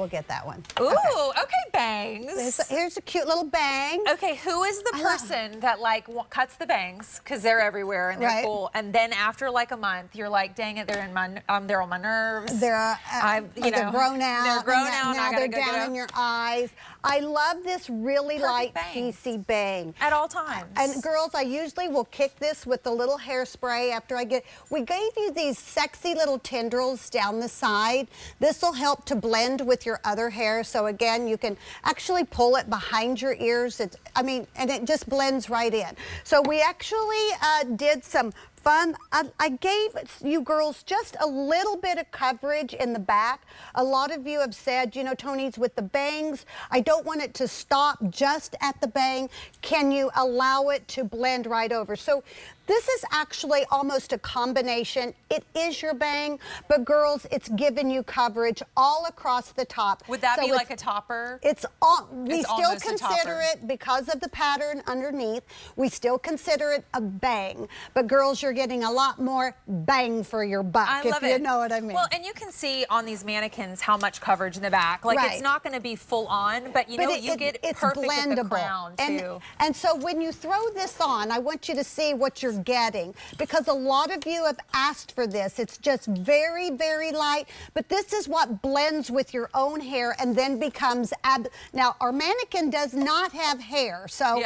we'll get that one. Ooh, okay, bangs. Here's a cute little bang. Okay, who is the person that like cuts the bangs because they're everywhere and they're cool, and then after like a month, you're like, dang it, they're on my nerves. They're grown out. They're grown out. Now they're down in your eyes. I love this really light piecey bang at all times. And girls, I usually will kick this with a little hairspray after we gave you these sexy little tendrils down the side. This will help to blend with your other hair. So again, you can actually pull it behind your ears. And it just blends right in. So we actually did some fun. I gave you girls just a little bit of coverage in the back. A lot of you have said, you know, Toni's with the bangs, I don't want it to stop just at the bang. Can you allow it to blend right over? So this is actually almost a combination. It is your bang, but girls, it's giving you coverage all across the top. Would that be like a topper? We still consider it, because of the pattern underneath, we still consider it a bang. But girls, you're getting a lot more bang for your buck, if you know what I mean. Well, and you can see on these mannequins how much coverage in the back. Like it's not going to be full on, but you know, you get perfect at the crown too. And so when you throw this on, I want you to see what you're getting, because a lot of you have asked for this. It's just very, very light, but this is what blends with your own hair and then becomes now our mannequin does not have hair, so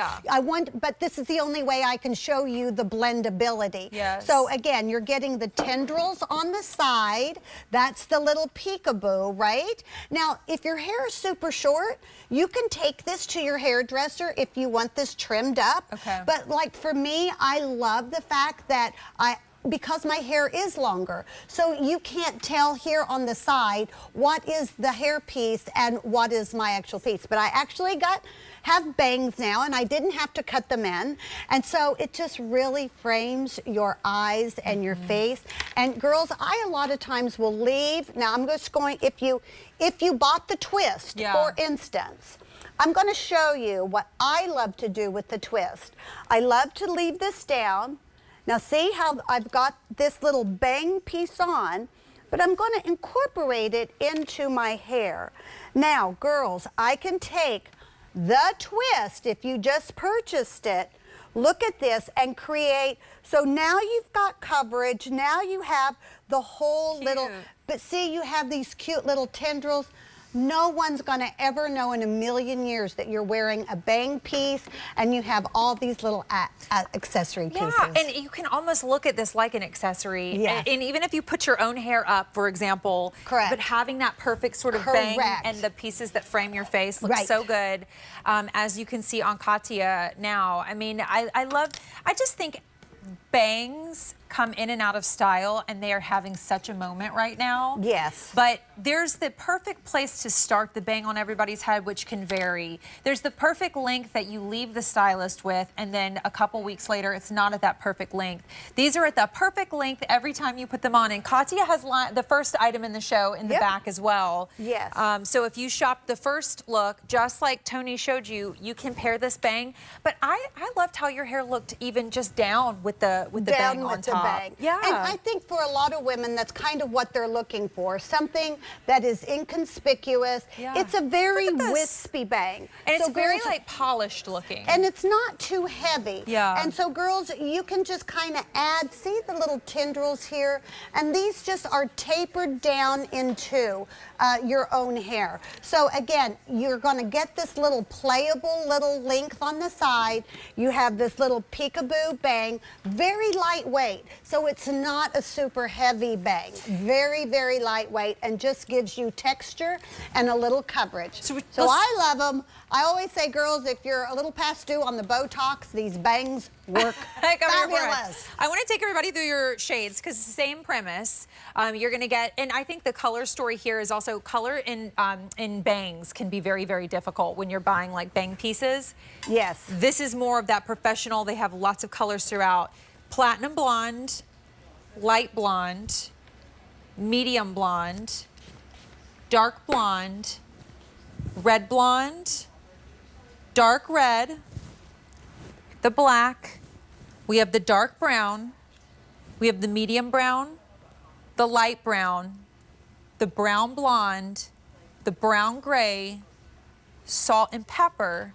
but this is the only way I can show you the blendability. Yes. So again, you're getting the tendrils on the side. That's the little peekaboo, right? Now, if your hair is super short, you can take this to your hairdresser if you want this trimmed up. Okay. But like for me, I love the fact that because my hair is longer, so you can't tell here on the side what is the hair piece and what is my actual piece. But I actually have bangs now, and I didn't have to cut them in, and so it just really frames your eyes and your face. And girls, I a lot of times will leave. Now I'm just going, if you bought the twist, for instance, I'm going to show you what I love to do with the twist. I love to leave this down. Now see how I've got this little bang piece on, but I'm going to incorporate it into my hair. Now, girls, I can take the twist, if you just purchased it, look at this and create, so now you've got coverage, now you have the whole little, but see, you have these cute little tendrils. No one's going to ever know in a million years that you're wearing a bang piece and you have all these little accessory pieces. Yeah, and you can almost look at this like an accessory. Yeah. And even if you put your own hair up, for example, but having that perfect sort of bang and the pieces that frame your face look so good. As you can see on Katya now, I mean, I just think bangs come in and out of style, and they are having such a moment right now. Yes. But there's the perfect place to start the bang on everybody's head, which can vary. There's the perfect length that you leave the stylist with, and then a couple weeks later, it's not at that perfect length. These are at the perfect length every time you put them on. And Katya has the first item in the show in the back as well. Yes. So if you shop the first look, just like Toni showed you, you can pair this bang. But I loved how your hair looked even just down with the bang on top. Yeah. And I think for a lot of women, that's kind of what they're looking for. Something that is inconspicuous. Yeah. It's a very wispy bang. And so it's very like polished looking. And it's not too heavy. Yeah. And so girls, you can just kind of add, see the little tendrils here? And these just are tapered down into your own hair. So again, you're going to get this little playable little length on the side. You have this little peekaboo bang, very lightweight. So it's not a super heavy bang. Very, very lightweight, and just gives you texture and a little coverage. So I love them. I always say, girls, if you're a little past due on the Botox, these bangs work fabulous. I want to take everybody through your shades, because same premise. You're going to get, and I think the color story here is also color in bangs can be very, very difficult when you're buying like bang pieces. Yes. This is more of that professional. They have lots of colors throughout. Platinum blonde, light blonde, medium blonde, dark blonde, red blonde, dark red, the black, we have the dark brown, we have the medium brown, the light brown, the brown blonde, the brown gray, salt and pepper,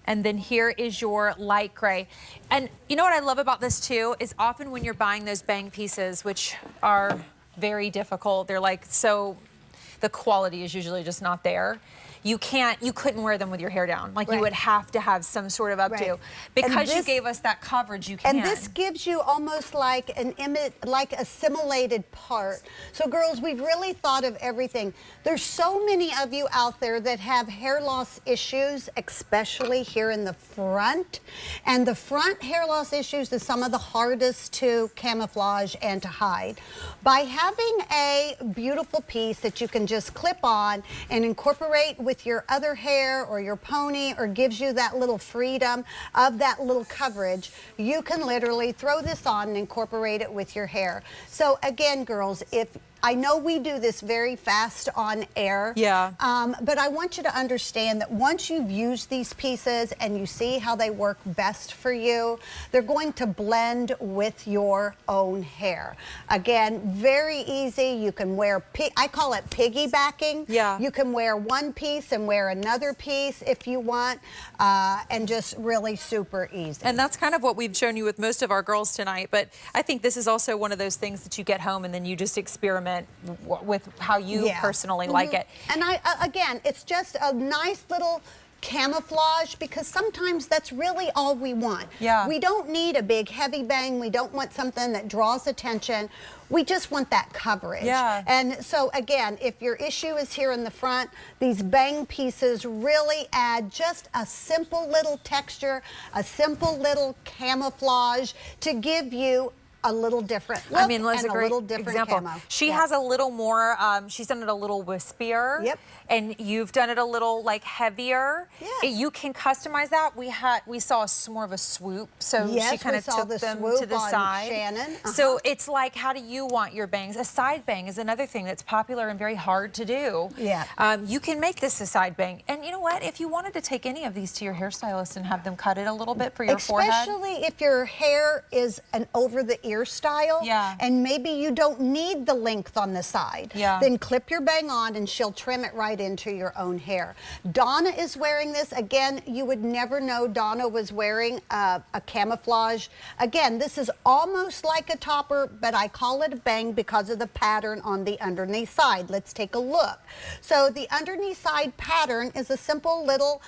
and then here is your light gray. And you know what I love about this too is often when you're buying those bang pieces, which are very difficult, they're like the quality is usually just not there. You couldn't wear them with your hair down. Like, you would have to have some sort of updo. Because you gave us that coverage, you can. And this gives you almost like like a simulated part. So girls, we've really thought of everything. There's so many of you out there that have hair loss issues, especially here in the front. And the front hair loss issues is some of the hardest to camouflage and to hide. By having a beautiful piece that you can just clip on and incorporate with your other hair or your pony, or gives you that little freedom of that little coverage, you can literally throw this on and incorporate it with your hair. So again, girls, I know we do this very fast on air, but I want you to understand that once you've used these pieces and you see how they work best for you, they're going to blend with your own hair. Again, very easy. You can wear, I call it piggybacking. You can wear one piece and wear another piece if you want, and just really super easy. And that's kind of what we've shown you with most of our girls tonight, but I think this is also one of those things that you get home and then you just experiment with how you personally like it. And again, it's just a nice little camouflage, because sometimes that's really all we want. We don't need a big heavy bang. We don't want something that draws attention. We just want that coverage. And so again, if your issue is here in the front, these bang pieces really add just a simple little texture, a simple little camouflage to give you a little different look. I mean, let's and a little different example. camo. She has a little more, she's done it a little wispier. And you've done it a little like heavier. You can customize that. We saw more of a swoop, so she kind of took them to the side. Shannon. So it's like, how do you want your bangs? A side bang is another thing that's popular and very hard to do. You can make this a side bang. And you know what? If you wanted to take any of these to your hairstylist and have them cut it a little bit for your forehead. Especially if your hair is an over the ear style, and maybe you don't need the length on the side, then clip your bang on and she'll trim it right into your own hair. Donna is wearing this. Again, you would never know Donna was wearing a camouflage. Again, this is almost like a topper, but I call it a bang because of the pattern on the underneath side. Let's take a look. So the underneath side pattern is a simple little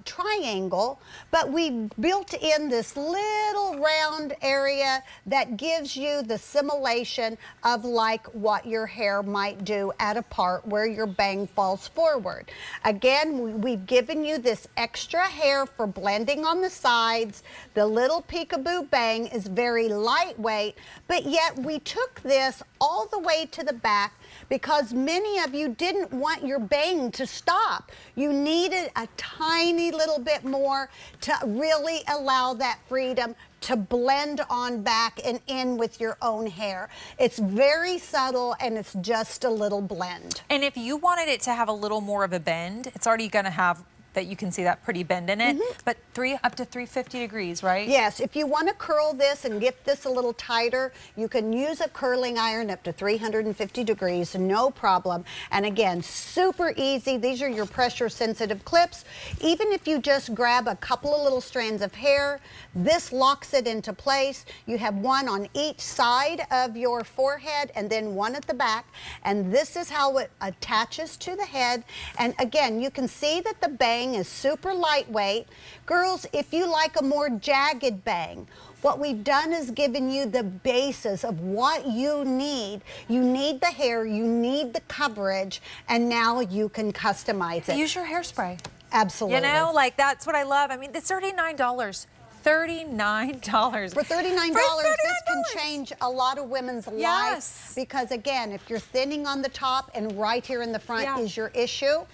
triangle, but we built in this little round area that gives you the simulation of like what your hair might do at a part where your bang falls forward. Again, we've given you this extra hair for blending on the sides. The little peekaboo bang is very lightweight, but yet we took this all the way to the back because many of you didn't want your bang to stop. You needed a tiny little bit more to really allow that freedom to blend on back and in with your own hair. It's very subtle and it's just a little blend. And if you wanted it to have a little more of a bend, it's already going to have that, you can see that pretty bend in it, but up to 350 degrees, right? Yes, if you want to curl this and get this a little tighter, you can use a curling iron up to 350 degrees, no problem. And again, super easy. These are your pressure sensitive clips. Even if you just grab a couple of little strands of hair, this locks it into place. You have one on each side of your forehead and then one at the back, and this is how it attaches to the head. And again, you can see that the bang is super lightweight. Girls, if you like a more jagged bang, what we've done is given you the basis of what you need. You need the hair, you need the coverage, and now you can customize it. Use your hairspray. Absolutely. You know, like that's what I love. I mean, it's $39. $39. For $39, this can change a lot of women's lives, because again, if you're thinning on the top and right here in the front is your issue,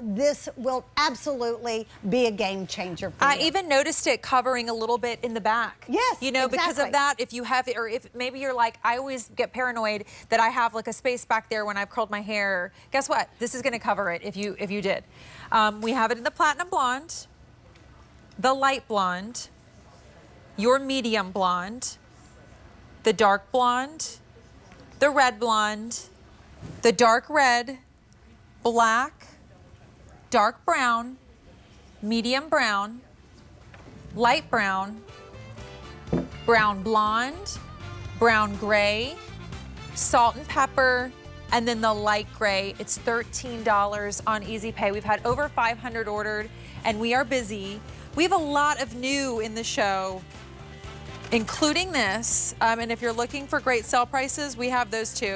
this will absolutely be a game changer for you. I even noticed it covering a little bit in the back. Yes, you know, because of that, if you have it, or if maybe you're like, I always get paranoid that I have like a space back there when I've curled my hair. Guess what? This is going to cover it if you did. We have it in the platinum blonde, the light blonde, your medium blonde, the dark blonde, the red blonde, the dark red, black, dark brown, medium brown, light brown, brown blonde, brown gray, salt and pepper, and then the light gray. It's $13 on Easy Pay. We've had over 500 ordered, and we are busy. We have a lot of new in the show, including this. And if you're looking for great sale prices, we have those too.